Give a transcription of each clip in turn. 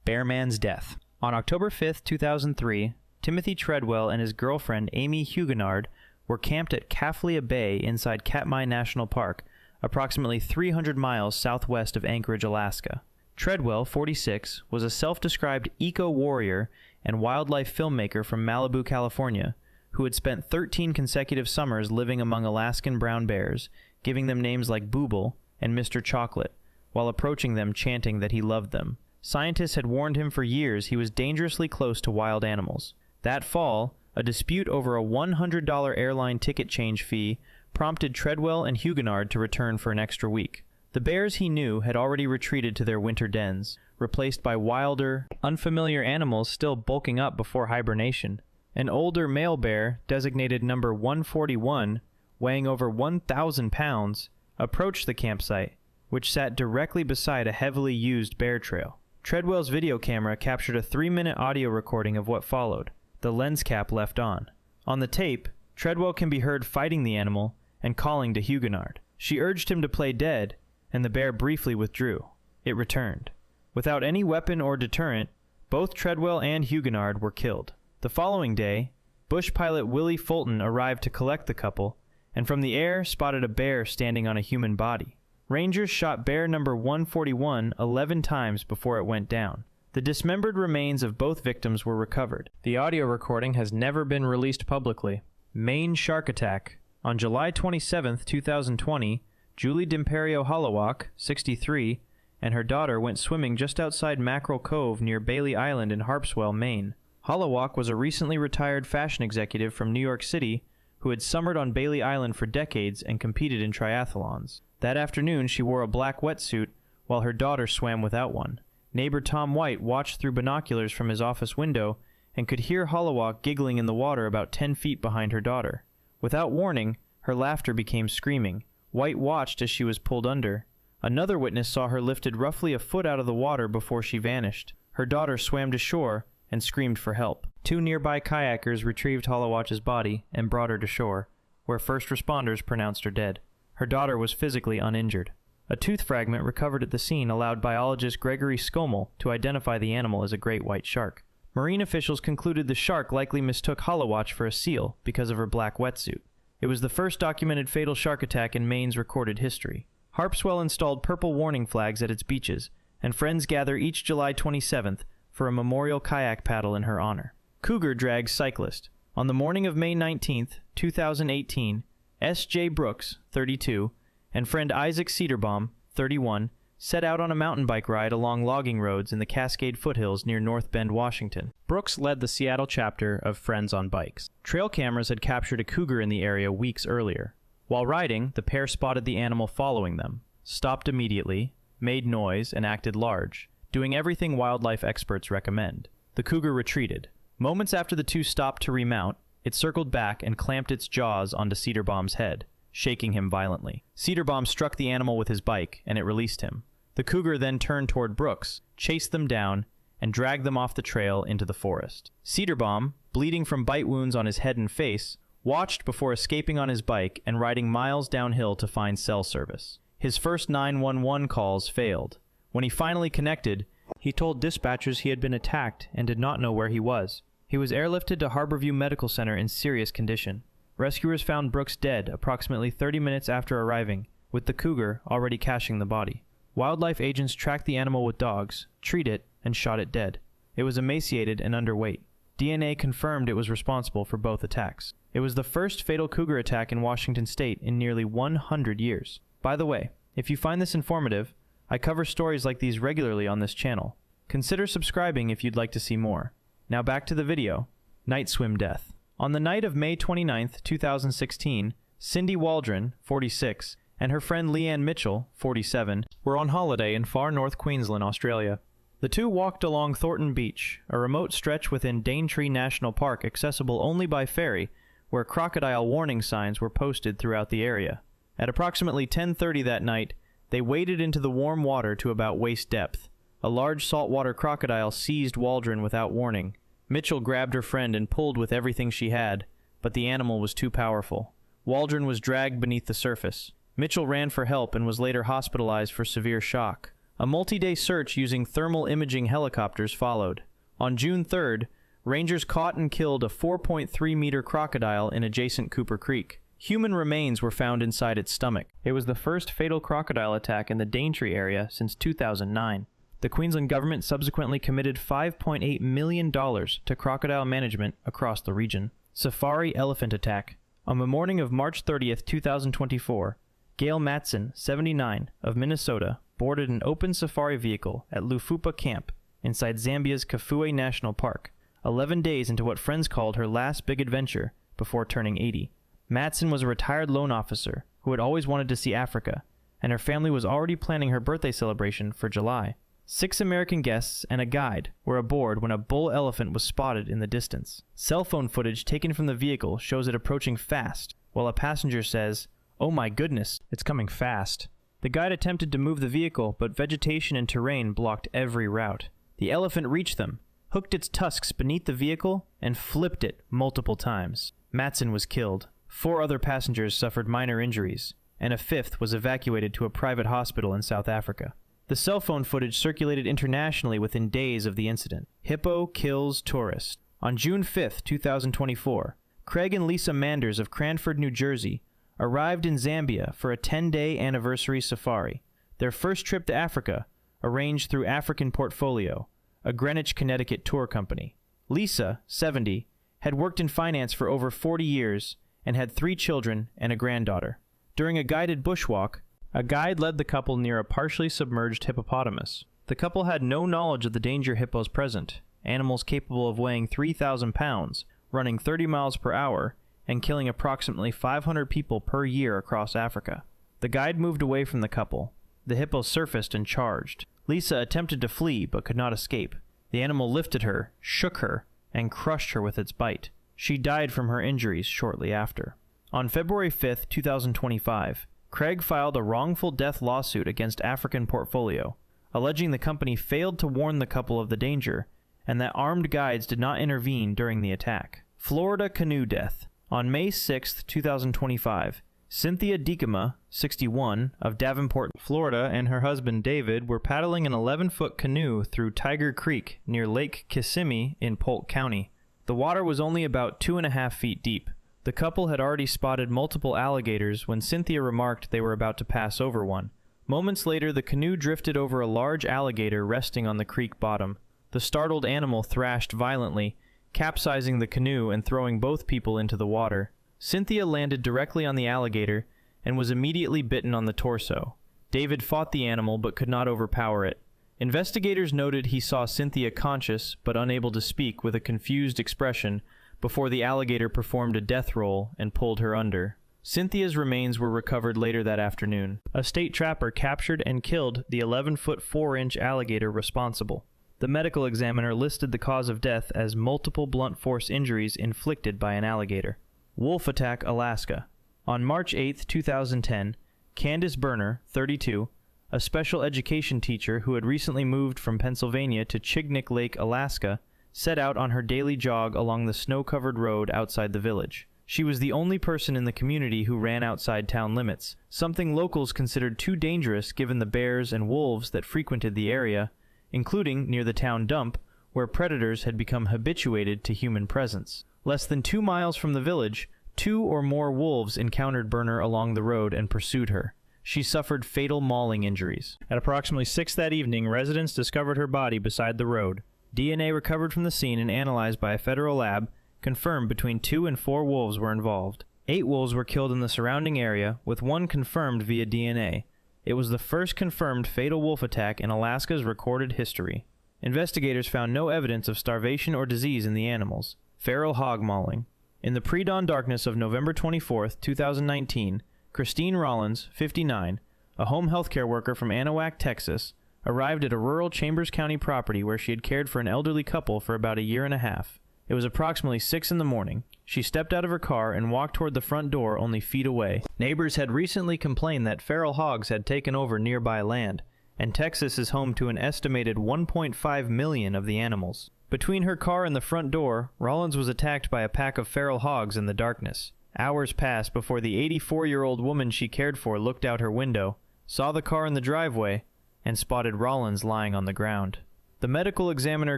Bearman's death. On October 5, 2003, Timothy Treadwell and his girlfriend Amy Huguenard were camped at Kaflia Bay inside Katmai National Park, approximately 300 miles southwest of Anchorage, Alaska. Treadwell, 46, was a self-described eco-warrior and wildlife filmmaker from Malibu, California, who had spent 13 consecutive summers living among Alaskan brown bears, giving them names like Booble and Mr. Chocolate, while approaching them chanting that he loved them. Scientists had warned him for years he was dangerously close to wild animals. That fall, a dispute over a $100 airline ticket change fee prompted Treadwell and Huguenard to return for an extra week. The bears he knew had already retreated to their winter dens, replaced by wilder, unfamiliar animals still bulking up before hibernation. An older male bear, designated number 141, weighing over 1,000 pounds, approached the campsite, which sat directly beside a heavily used bear trail. Treadwell's video camera captured a 3-minute audio recording of what followed, the lens cap left on. On the tape, Treadwell can be heard fighting the animal and calling to Huguenard. She urged him to play dead, and the bear briefly withdrew. It returned. Without any weapon or deterrent, both Treadwell and Huguenard were killed. The following day, bush pilot Willie Fulton arrived to collect the couple, and from the air spotted a bear standing on a human body. Rangers shot bear number 141 11 times before it went down. The dismembered remains of both victims were recovered. The audio recording has never been released publicly. Maine shark attack. On July 27, 2020, Julie D'Imperio Holowach, 63, and her daughter went swimming just outside Mackerel Cove near Bailey Island in Harpswell, Maine. Holowach was a recently retired fashion executive from New York City who had summered on Bailey Island for decades and competed in triathlons. That afternoon, she wore a black wetsuit while her daughter swam without one. Neighbor Tom White watched through binoculars from his office window and could hear Holowach giggling in the water about 10 feet behind her daughter. Without warning, her laughter became screaming. White watched as she was pulled under. Another witness saw her lifted roughly a foot out of the water before she vanished. Her daughter swam to shore and screamed for help. 2 nearby kayakers retrieved Holowach's body and brought her to shore, where first responders pronounced her dead. Her daughter was physically uninjured. A tooth fragment recovered at the scene allowed biologist Gregory Skomel to identify the animal as a great white shark. Marine officials concluded the shark likely mistook Holowach for a seal because of her black wetsuit. It was the first documented fatal shark attack in Maine's recorded history. Harpswell installed purple warning flags at its beaches, and friends gather each July 27th for a memorial kayak paddle in her honor. Cougar drags cyclist. On the morning of May 19, 2018, S.J. Brooks, 32, and friend Isaac Cedarbaum, 31, set out on a mountain bike ride along logging roads in the Cascade foothills near North Bend, Washington. Brooks led the Seattle chapter of Friends on Bikes. Trail cameras had captured a cougar in the area weeks earlier. While riding, the pair spotted the animal following them, stopped immediately, made noise, and acted large, doing everything wildlife experts recommend. The cougar retreated. Moments after the two stopped to remount, it circled back and clamped its jaws onto Cedarbaum's head, shaking him violently. Cedarbaum struck the animal with his bike, and it released him. The cougar then turned toward Brooks, chased them down, and dragged them off the trail into the forest. Cedarbaum, bleeding from bite wounds on his head and face, watched before escaping on his bike and riding miles downhill to find cell service. His first 911 calls failed. When he finally connected, he told dispatchers he had been attacked and did not know where he was. He was airlifted to Harborview Medical Center in serious condition. Rescuers found Brooks dead approximately 30 minutes after arriving, with the cougar already caching the body. Wildlife agents tracked the animal with dogs, treated it, and shot it dead. It was emaciated and underweight. DNA confirmed it was responsible for both attacks. It was the first fatal cougar attack in Washington state in nearly 100 years. By the way, if you find this informative, I cover stories like these regularly on this channel. Consider subscribing if you'd like to see more. Now back to the video. Night swim death. On the night of May 29, 2016, Cindy Waldron, 46, and her friend Leanne Mitchell, 47, were on holiday in far north Queensland, Australia. The two walked along Thornton Beach, a remote stretch within Daintree National Park accessible only by ferry, where crocodile warning signs were posted throughout the area. At approximately 10:30 that night, they waded into the warm water to about waist depth. A large saltwater crocodile seized Waldron without warning. Mitchell grabbed her friend and pulled with everything she had, but the animal was too powerful. Waldron was dragged beneath the surface. Mitchell ran for help and was later hospitalized for severe shock. A multi-day search using thermal imaging helicopters followed. On June 3rd, rangers caught and killed a 4.3-meter crocodile in adjacent Cooper Creek. Human remains were found inside its stomach. It was the first fatal crocodile attack in the Daintree area since 2009. The Queensland government subsequently committed $5.8 million to crocodile management across the region. Safari elephant attack. On the morning of March 30th, 2024, Gail Matson, 79, of Minnesota, boarded an open safari vehicle at Lufupa Camp inside Zambia's Kafue National Park, 11 days into what friends called her last big adventure before turning 80. Matson was a retired loan officer who had always wanted to see Africa, and her family was already planning her birthday celebration for July. 6 American guests and a guide were aboard when a bull elephant was spotted in the distance. Cell phone footage taken from the vehicle shows it approaching fast, while a passenger says, "Oh my goodness, it's coming fast." The guide attempted to move the vehicle, but vegetation and terrain blocked every route. The elephant reached them, hooked its tusks beneath the vehicle, and flipped it multiple times. Matson was killed. 4 other passengers suffered minor injuries, and a 5th was evacuated to a private hospital in South Africa. The cell phone footage circulated internationally within days of the incident. Hippo kills tourist. On June 5, 2024, Craig and Lisa Manders of Cranford, New Jersey, arrived in Zambia for a 10-day anniversary safari, their first trip to Africa, arranged through African Portfolio, a Greenwich, Connecticut tour company. Lisa, 70, had worked in finance for over 40 years and had 3 children and a granddaughter. During a guided bushwalk, a guide led the couple near a partially submerged hippopotamus. The couple had no knowledge of the danger hippos present, animals capable of weighing 3,000 pounds, running 30 miles per hour, and killing approximately 500 people per year across Africa. The guide moved away from the couple. The hippo surfaced and charged. Lisa attempted to flee but could not escape. The animal lifted her, shook her, and crushed her with its bite. She died from her injuries shortly after. On February 5, 2025, Craig filed a wrongful death lawsuit against African Portfolio, alleging the company failed to warn the couple of the danger and that armed guides did not intervene during the attack. Florida canoe death. On May 6, 2025, Cynthia Dikema, 61, of Davenport, Florida, and her husband David were paddling an 11-foot canoe through Tiger Creek near Lake Kissimmee in Polk County. The water was only about 2.5 feet deep. The couple had already spotted multiple alligators when Cynthia remarked they were about to pass over one. Moments later, the canoe drifted over a large alligator resting on the creek bottom. The startled animal thrashed violently, capsizing the canoe and throwing both people into the water. Cynthia landed directly on the alligator and was immediately bitten on the torso. David fought the animal but could not overpower it. Investigators noted he saw Cynthia conscious but unable to speak with a confused expression before the alligator performed a death roll and pulled her under. Cynthia's remains were recovered later that afternoon. A state trapper captured and killed the 11-foot 4-inch alligator responsible. The medical examiner listed the cause of death as multiple blunt force injuries inflicted by an alligator. Wolf attack, Alaska. On March 8, 2010, Candace Berner, 32, a special education teacher who had recently moved from Pennsylvania to Chignik Lake, Alaska, set out on her daily jog along the snow-covered road outside the village. She was the only person in the community who ran outside town limits, something locals considered too dangerous given the bears and wolves that frequented the area, including near the town dump, where predators had become habituated to human presence. Less than 2 miles from the village, 2 or more wolves encountered Berner along the road and pursued her. She suffered fatal mauling injuries. At approximately 6 that evening, residents discovered her body beside the road. DNA recovered from the scene and analyzed by a federal lab confirmed between 2 and 4 wolves were involved. 8 wolves were killed in the surrounding area, with 1 confirmed via DNA. It was the first confirmed fatal wolf attack in Alaska's recorded history. Investigators found no evidence of starvation or disease in the animals. Feral hog mauling. In the pre-dawn darkness of November 24, 2019, Christine Rollins, 59, a home healthcare worker from Anahuac, Texas, arrived at a rural Chambers County property where she had cared for an elderly couple for about a year and a half. It was approximately 6 in the morning. She stepped out of her car and walked toward the front door only feet away. Neighbors had recently complained that feral hogs had taken over nearby land, and Texas is home to an estimated 1.5 million of the animals. Between her car and the front door, Rollins was attacked by a pack of feral hogs in the darkness. Hours passed before the 84-year-old woman she cared for looked out her window, saw the car in the driveway, and spotted Rollins lying on the ground. The medical examiner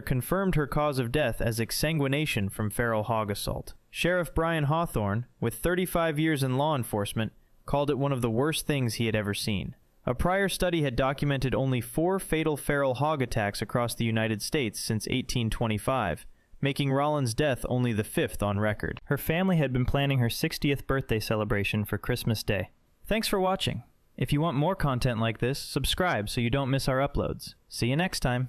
confirmed her cause of death as exsanguination from feral hog assault. Sheriff Brian Hawthorne, with 35 years in law enforcement, called it one of the worst things he had ever seen. A prior study had documented only 4 fatal feral hog attacks across the United States since 1825, making Rollins' death only the 5th on record. Her family had been planning her 60th birthday celebration for Christmas Day. Thanks for watching. If you want more content like this, subscribe so you don't miss our uploads. See you next time.